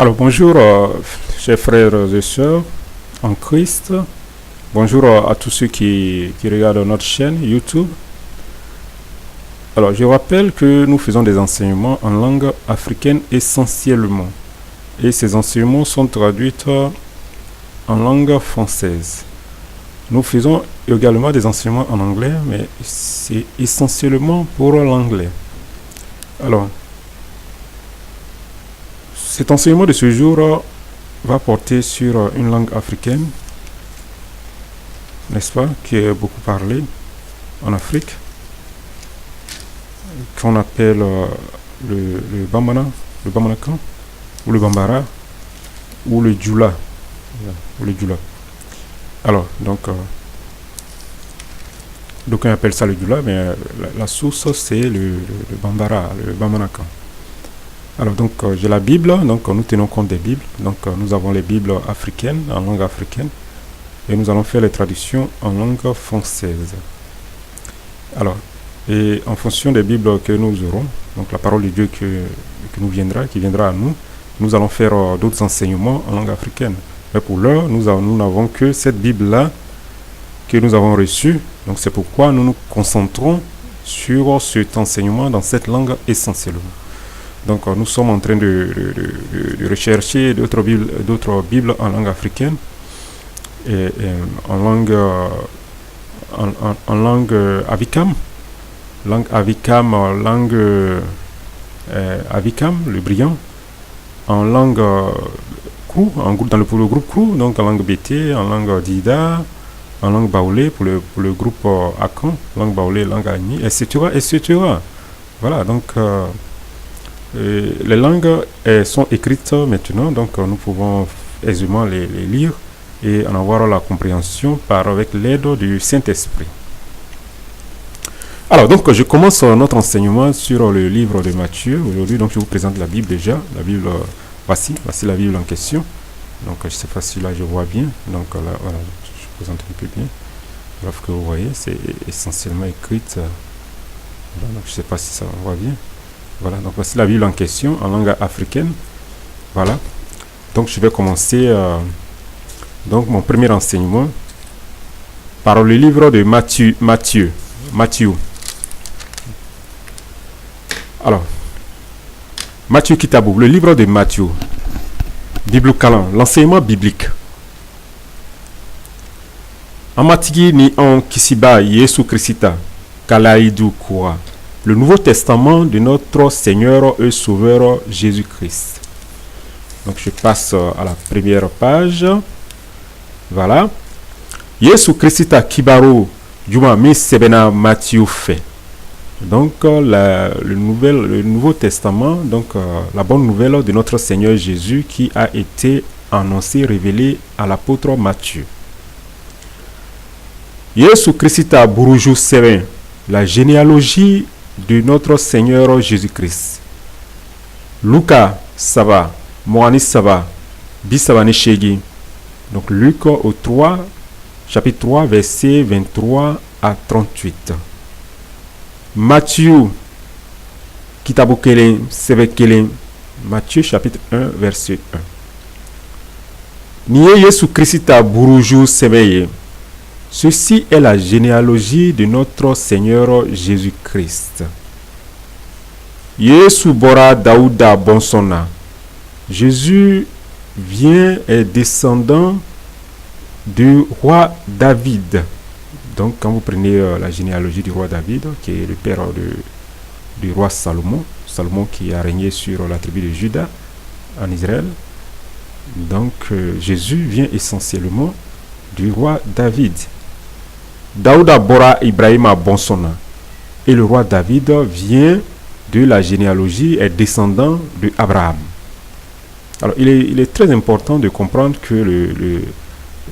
Alors bonjour, chers frères et sœurs en Christ. Bonjour à tous ceux qui regardent notre chaîne YouTube. Alors je rappelle que nous faisons des enseignements en langue africaine essentiellement. Et ces enseignements sont traduits en langue française. Nous faisons également des enseignements en anglais, mais c'est essentiellement pour l'anglais. Alors, cet enseignement de ce jour va porter sur une langue africaine, n'est-ce pas, qui est beaucoup parlée en Afrique, qu'on appelle le Bambara, le Bamanakan, ou le Bambara, ou le Djoula. Alors, donc, d'aucuns appellent ça le Djoula, mais la source, c'est le Bambara, le Bamanakan. Alors, donc, j'ai la Bible, donc nous tenons compte des Bibles. Donc, nous avons les Bibles africaines, en langue africaine, et nous allons faire les traductions en langue française. Alors, et en fonction des Bibles que nous aurons, donc la parole de Dieu qui viendra à nous, nous allons faire d'autres enseignements en langue africaine. Mais pour l'heure, nous n'avons que cette Bible-là que nous avons reçue. Donc, c'est pourquoi nous nous concentrons sur cet enseignement dans cette langue essentiellement. Donc, nous sommes en train de rechercher d'autres Bibles en langue africaine et en langue Avikam, Avikam, le brillant, en langue Krou, dans le groupe Krou, donc en langue BT, en langue Dida, en langue Baoulé pour le groupe Akan, langue Baoulé, langue Agni, etc. Voilà, donc les langues sont écrites maintenant, donc nous pouvons aisément les lire et en avoir la compréhension avec l'aide du Saint-Esprit. Alors, donc, je commence notre enseignement sur le livre de Matthieu. Aujourd'hui, donc, je vous présente la Bible déjà. La Bible, voici la Bible en question. Donc, je ne sais pas si là je vois bien. Donc, là, voilà, je présente un peu bien. Voilà ce que vous voyez, c'est essentiellement écrite. Voilà, donc, je ne sais pas si ça voit bien. Voilà, donc voici la Bible en question, en langue africaine. Voilà. Donc, je vais commencer donc mon premier enseignement par le livre de Matthieu. Alors, Matthieu Kitabou, le livre de Matthieu. Bible Calan, l'enseignement biblique. Amatigi ni en Kisiba Yesu Christa, Kalaïdou Koura. Le Nouveau Testament de notre Seigneur et Sauveur Jésus-Christ. Donc je passe à la première page. Voilà. Yesu Christa Kibaru Juma Mi Sebena Matthieu fait. Donc le Nouveau Testament, donc la bonne nouvelle de notre Seigneur Jésus qui a été annoncé, révélé à l'apôtre Matthieu. Yesu Christa Buruju Seben, la généalogie de notre Seigneur Jésus-Christ. Luca Sava, Moani Sava, Bisavani Shegi. Donc Luc au 3, chapitre 3, verset 23 à 38. Matthieu, Kitabukele, Sevekele, Matthieu chapitre 1, verset 1. Niye Yesu Christa Buruju Semeye. Ceci est la généalogie de notre Seigneur Jésus-Christ. Yesu Bora Daouda Bonsona. Jésus vient et descendant du roi David. Donc, quand vous prenez la généalogie du roi David, qui est le père du roi Salomon, Salomon qui a régné sur la tribu de Juda en Israël, donc Jésus vient essentiellement du roi David. Daouda Bora Ibrahima Bonsona. Et le roi David vient de la généalogie et descendant de Abraham. Alors, il est très important de comprendre que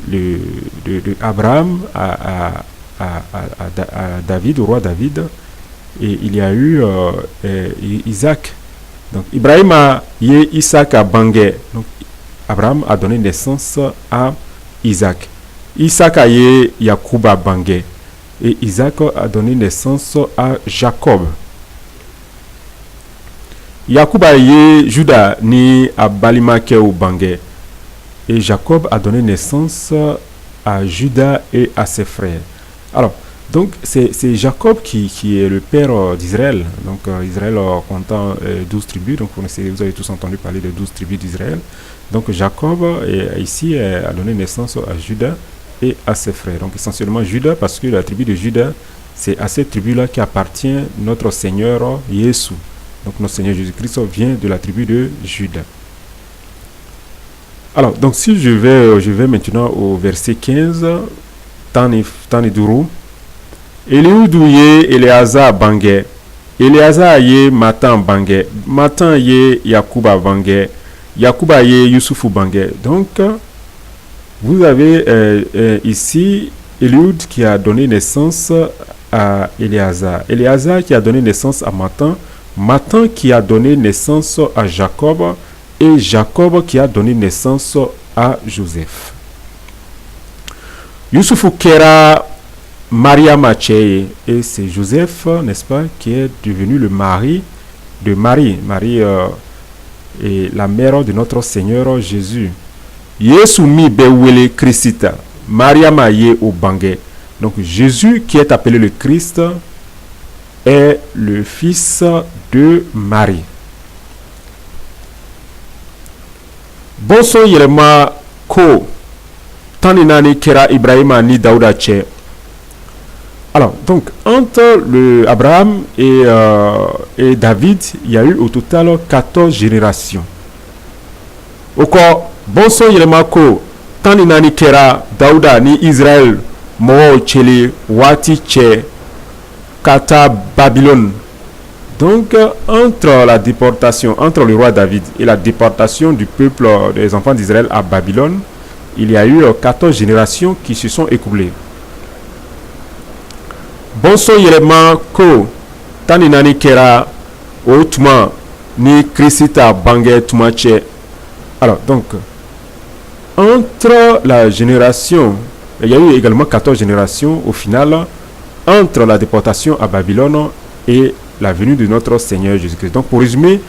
de Abraham à David, au roi David, et il y a eu Isaac. Donc, Ibrahim a eu Isaac à Bangé. Donc, Abraham a donné naissance à Isaac. Isaac a eu Jacob à Bangé. Et Isaac a donné naissance à Jacob. Yakuba ye Juda ni Abalimake ou Bangé. Et Jacob a donné naissance à Juda et à ses frères. Alors, donc c'est Jacob qui est le père d'Israël. Donc Israël comptant 12 tribus. Donc vous avez tous entendu parler de 12 tribus d'Israël. Donc Jacob ici a donné naissance à Juda et à ses frères. Donc essentiellement Juda, parce que la tribu de Juda, c'est à cette tribu-là qui appartient notre Seigneur Jésus. Donc notre Seigneur Jésus-Christ vient de la tribu de Juda. Alors, donc si je vais maintenant au verset 15, Tani Duru. Eliudu ye Eleazar Bangé. Eleazar ye Matan Bangé. Matan ye Yakuba Bangé. Yakuba ye Yusufu Bangé. Donc, vous avez ici Eliud qui a donné naissance à Eleazar. Eleazar qui a donné naissance à Matan. Matan qui a donné naissance à Jacob. Et Jacob qui a donné naissance à Joseph. Yusufu Kera Maria Macheye. Et c'est Joseph, n'est-ce pas, qui est devenu le mari de Marie. Marie est la mère de notre Seigneur Jésus. Yesu mi bewele Christa. Maria Maye au Bangé. Donc Jésus qui est appelé le Christ est le fils de Marie. Bonso yelema ko taninani kera Ibrahima ni Daouda che. Alors, donc, entre Abraham et David, il y a eu au total 14 générations. Oko bonso yelema ko taninani kera Daouda ni Israël mo chele wati che kata Babylone. Donc, entre la déportation, entre le roi David et la déportation du peuple des enfants d'Israël à Babylone, il y a eu 14 générations qui se sont écoulées. Bonso yelema ko taninani kera otuma ni Christa Bangé tumache. Alors, donc, entre la génération, il y a eu également 14 générations au final, entre la déportation à Babylone et la venue de notre Seigneur Jésus-Christ. Donc, pour résumer,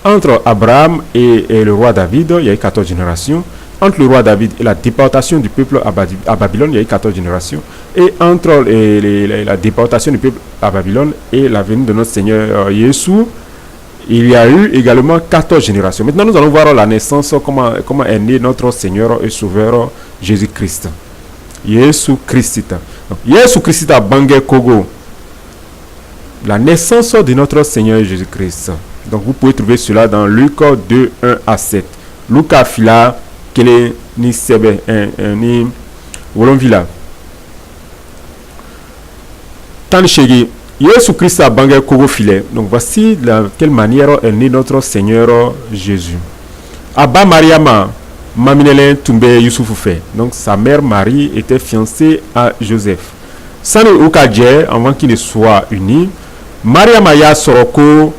entre Abraham et le roi David, il y a eu 14 générations. Entre le roi David et la déportation du peuple à Babylone, il y a eu 14 générations. Et entre la déportation du peuple à Babylone et la venue de notre Seigneur Jésus, il y a eu également 14 générations. Maintenant, nous allons voir la naissance, comment est né notre Seigneur et Sauveur Jésus-Christ. Jésus Christ. Jésus Christ a Bangé Kogo. La naissance de notre Seigneur Jésus-Christ. Donc vous pouvez trouver cela dans Luc 2, 1 à 7. Luca fila kele ni sebe ni wolonvila. Tan shegi Jésus-Christ a bangé kogo filet. Donc voici de quelle manière est né notre Seigneur Jésus. Abba Mariama Maminelen Tumbe Youssoufou fait. Donc sa mère Marie était fiancée à Joseph. Sans Okadje, avant qu'ils ne soient unis, Maria Maya Soroko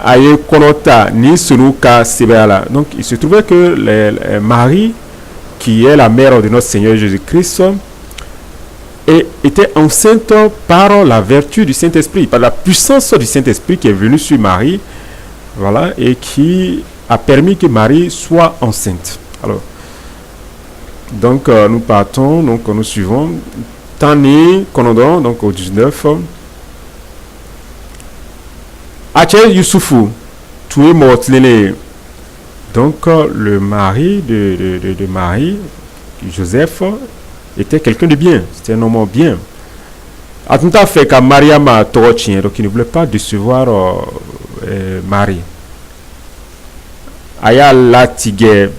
aye konota ni sunuka sebala. Donc il se trouvait que Marie, qui est la mère de notre Seigneur Jésus-Christ, était enceinte par la vertu du Saint-Esprit, par la puissance du Saint-Esprit qui est venue sur Marie, voilà, et qui a permis que Marie soit enceinte. Alors, donc nous partons, donc nous suivons. Tani Konodon, donc au 19. Achel Youssoufou, tu es mortelé. Donc le mari de Marie, Joseph, était quelqu'un de bien. C'était un homme bien. A tout à fait qu'à Mariama Torotien, donc il ne voulait pas décevoir Marie. Aya latige,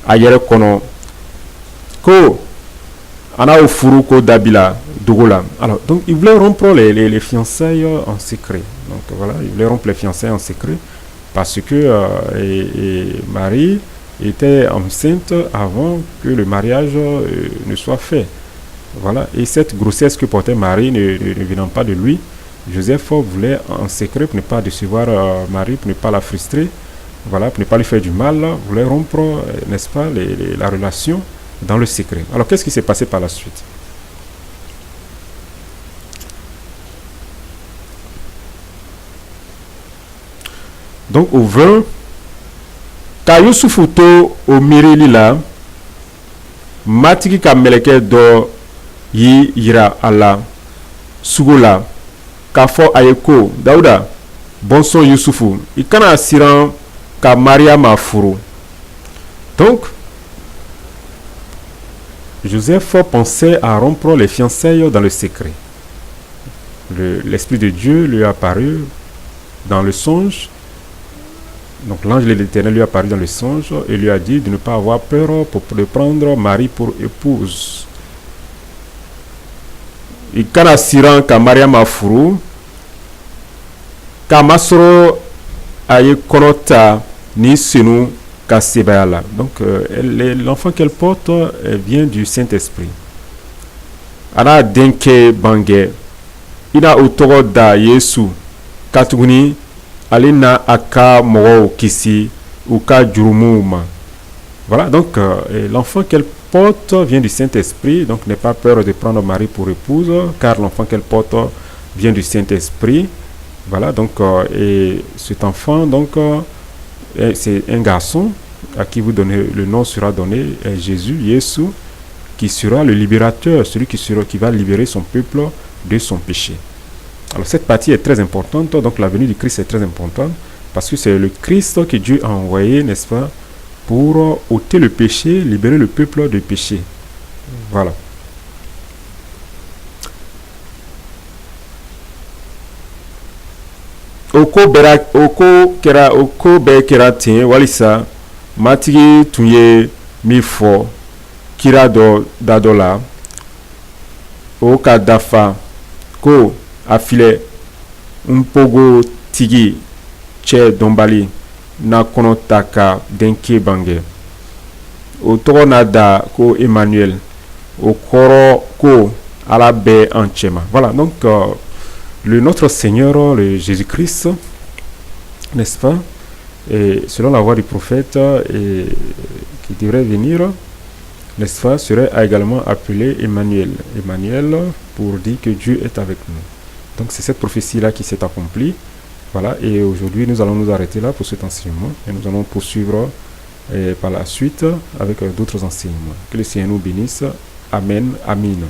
ayere kono, ko, ana ofuruko dabila, dogola. Alors, donc il voulait rompre les fiançailles en secret. Donc voilà, il voulait rompre les fiançailles en secret parce que Marie était enceinte avant que le mariage ne soit fait. Voilà, et cette grossesse que portait Marie ne venant pas de lui, Joseph voulait en secret pour ne pas décevoir Marie, pour ne pas la frustrer, voilà, pour ne pas lui faire du mal, voulait rompre, n'est-ce pas, la relation dans le secret. Alors qu'est-ce qui s'est passé par la suite? Donc au 20, ka Yusufu to o mirili la, matigi ka meleke do yi yira ala sugu la k'a fɔ a ye ko Dawuda bɔnsɔn Yusufu i kana siran ka Mariama furu. Donc Joseph pensait à rompre les fiançailles dans le secret. L'Esprit de Dieu lui a apparu dans le songe. Donc l'ange de l'Éternel lui a apparu dans le songe et lui a dit de ne pas avoir peur de prendre Marie pour épouse. I kana siran ka Mariama furu k'a masɔrɔ a ye kɔnɔ ta ni senu ka sebaya la. Donc l'enfant qu'elle porte vient du Saint-Esprit. Ana denke bange ina o tɔgɔ da Yesu ka tuguni ale na a ka mɔgɔw kisi u ka jurumuw ma. Voilà, donc l'enfant qu'elle porte vient du Saint-Esprit, donc n'aie pas peur de prendre Marie pour épouse, car l'enfant qu'elle porte vient du Saint-Esprit. Voilà, donc et cet enfant, donc c'est un garçon à qui vous donnez le nom sera donné Jésus, Yesu, qui sera le libérateur, celui qui va libérer son peuple de son péché. Alors cette partie est très importante, donc la venue du Christ est très importante, parce que c'est le Christ que Dieu a envoyé, n'est-ce pas, pour ôter le péché, libérer le peuple du péché. Voilà. Oko bɛɛ kɛra ten walisa matigi tun ye min fɔ kira dɔ da dɔ la o ka dafa ko a filɛ npogotigi cɛ dɔnbali na kɔnɔ ta ka denke bange o tɔgɔ n'a da ko Emmanuel o kɔrɔ ko Ala bɛ an cɛma. Voilà, donc notre Seigneur, le Jésus-Christ, n'est-ce pas, et selon la voix du prophète et qui devrait venir, n'est-ce pas, serait également appelé Emmanuel. Emmanuel pour dire que Dieu est avec nous. Donc c'est cette prophétie-là qui s'est accomplie. Voilà, et aujourd'hui nous allons nous arrêter là pour cet enseignement et nous allons poursuivre par la suite avec d'autres enseignements. Que le Seigneur nous bénisse. Amen. Amen.